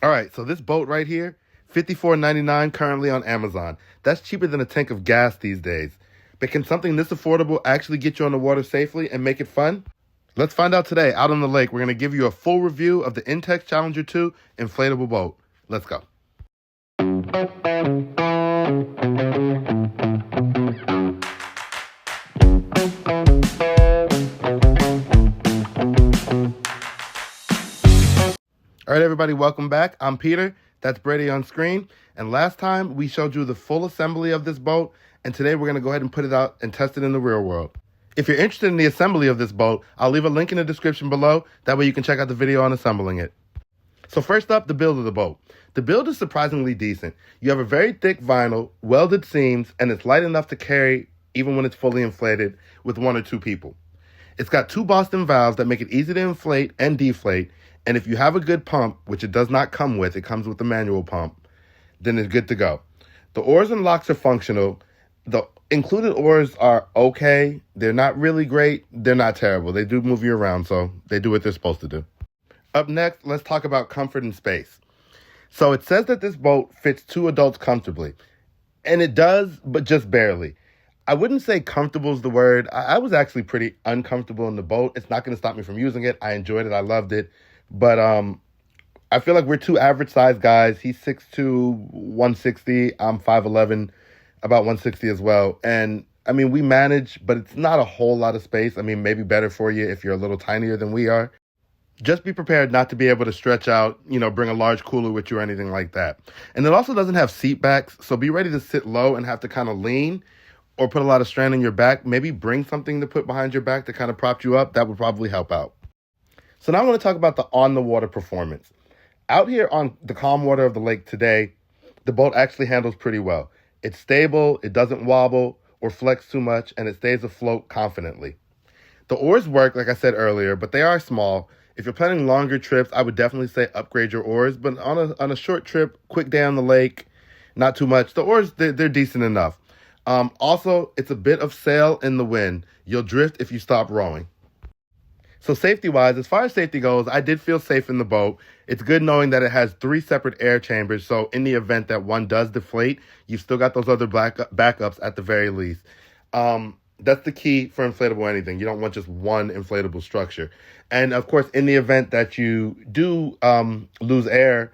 All right, so this boat right here, $54.99 currently on Amazon. That's cheaper than a tank of gas these days. But can something this affordable actually get you on the water safely and make it fun? Let's find out today. Out on the lake, we're going to give you a full review of the Intex Challenger 2 inflatable boat. Let's go. All right, everybody, welcome back. I'm Peter. That's Brady on screen. And last time, we showed you the full assembly of this boat. And today, we're going to go ahead and put it out and test it in the real world. If you're interested in the assembly of this boat, I'll leave a link in the description below. That way you can check out the video on assembling it. So first up, the build of the boat. The build is surprisingly decent. You have a very thick vinyl, welded seams, and it's light enough to carry even when it's fully inflated with one or two people. It's got two Boston valves that make it easy to inflate and deflate. And if you have a good pump, which it does not come with, it comes with a manual pump, then it's good to go. The oars and locks are functional. The included oars are okay. They're not really great. They're not terrible. They do move you around, so they do what they're supposed to do. Up next, let's talk about comfort and space. So it says that this boat fits two adults comfortably. And it does, but just barely. I wouldn't say comfortable is the word. I was actually pretty uncomfortable in the boat. It's not going to stop me from using it. I enjoyed it. I loved it. But I feel like we're two average sized guys. He's 6'2", 160. I'm 5'11", about 160 as well. And I mean, we manage, but it's not a whole lot of space. I mean, maybe better for you if you're a little tinier than we are. Just be prepared not to be able to stretch out, bring a large cooler with you or anything like that. And it also doesn't have seat backs, so be ready to sit low and have to kind of lean or put a lot of strain on your back. Maybe bring something to put behind your back to kind of prop you up. That would probably help out. So now I want to talk about the on-the-water performance. Out here on the calm water of the lake today, the boat actually handles pretty well. It's stable, it doesn't wobble or flex too much, and it stays afloat confidently. The oars work, like I said earlier, but they are small. If you're planning longer trips, I would definitely say upgrade your oars. But on a short trip, quick day on the lake, not too much. The oars, they're decent enough. Also, it's a bit of sail in the wind. You'll drift if you stop rowing. So safety-wise, as far as safety goes, I did feel safe in the boat. It's good knowing that it has 3 separate air chambers, so in the event that one does deflate, you've still got those other backups at the very least. That's the key for inflatable anything. You don't want just one inflatable structure. And, of course, in the event that you do lose air,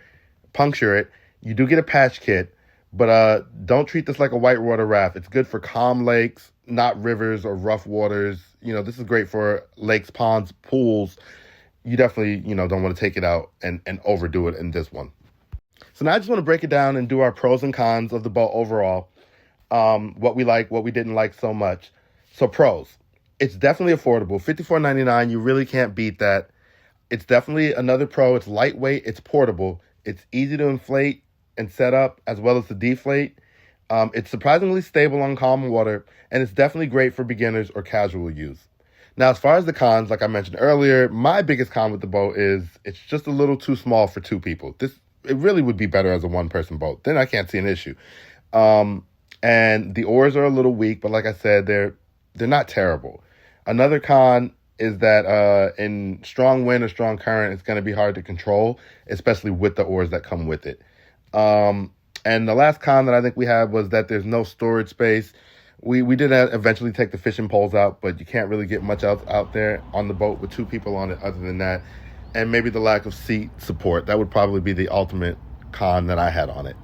puncture it, you do get a patch kit. But don't treat this like a whitewater raft. It's good for calm lakes, not rivers or rough waters. This is great for lakes, ponds, pools. You definitely, don't want to take it out and overdo it in this one. So now I just want to break it down and do our pros and cons of the boat overall. What we like, what we didn't like so much. So pros. It's definitely affordable. $54.99, you really can't beat that. It's definitely another pro. It's lightweight. It's portable. It's easy to inflate and set up as well as to deflate. It's surprisingly stable on calm water, and it's definitely great for beginners or casual use. Now, as far as the cons, like I mentioned earlier, my biggest con with the boat is it's just a little too small for 2 people. It really would be better as a one-person boat. Then I can't see an issue. And the oars are a little weak, but like I said, they're not terrible. Another con is that in strong wind or strong current, it's going to be hard to control, especially with the oars that come with it. And the last con that I think we had was that there's no storage space. We did eventually take the fishing poles out, but you can't really get much else out there on the boat with 2 people on it other than that. And maybe the lack of seat support. That would probably be the ultimate con that I had on it.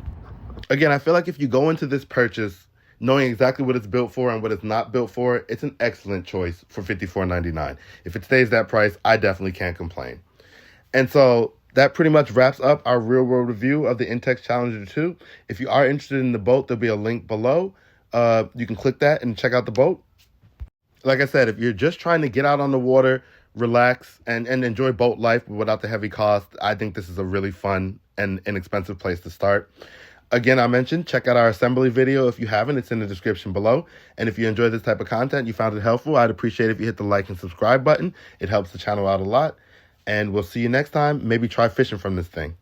Again, I feel like if you go into this purchase knowing exactly what it's built for and what it's not built for, it's an excellent choice for $54.99. If it stays that price, I definitely can't complain. And so that pretty much wraps up our real-world review of the Intex Challenger 2. If you are interested in the boat, there'll be a link below. You can click that and check out the boat. Like I said, if you're just trying to get out on the water, relax, and enjoy boat life without the heavy cost, I think this is a really fun and inexpensive place to start. Again, I mentioned, check out our assembly video if you haven't. It's in the description below. And if you enjoy this type of content, you found it helpful, I'd appreciate if you hit the like and subscribe button. It helps the channel out a lot. And we'll see you next time. Maybe try fishing from this thing.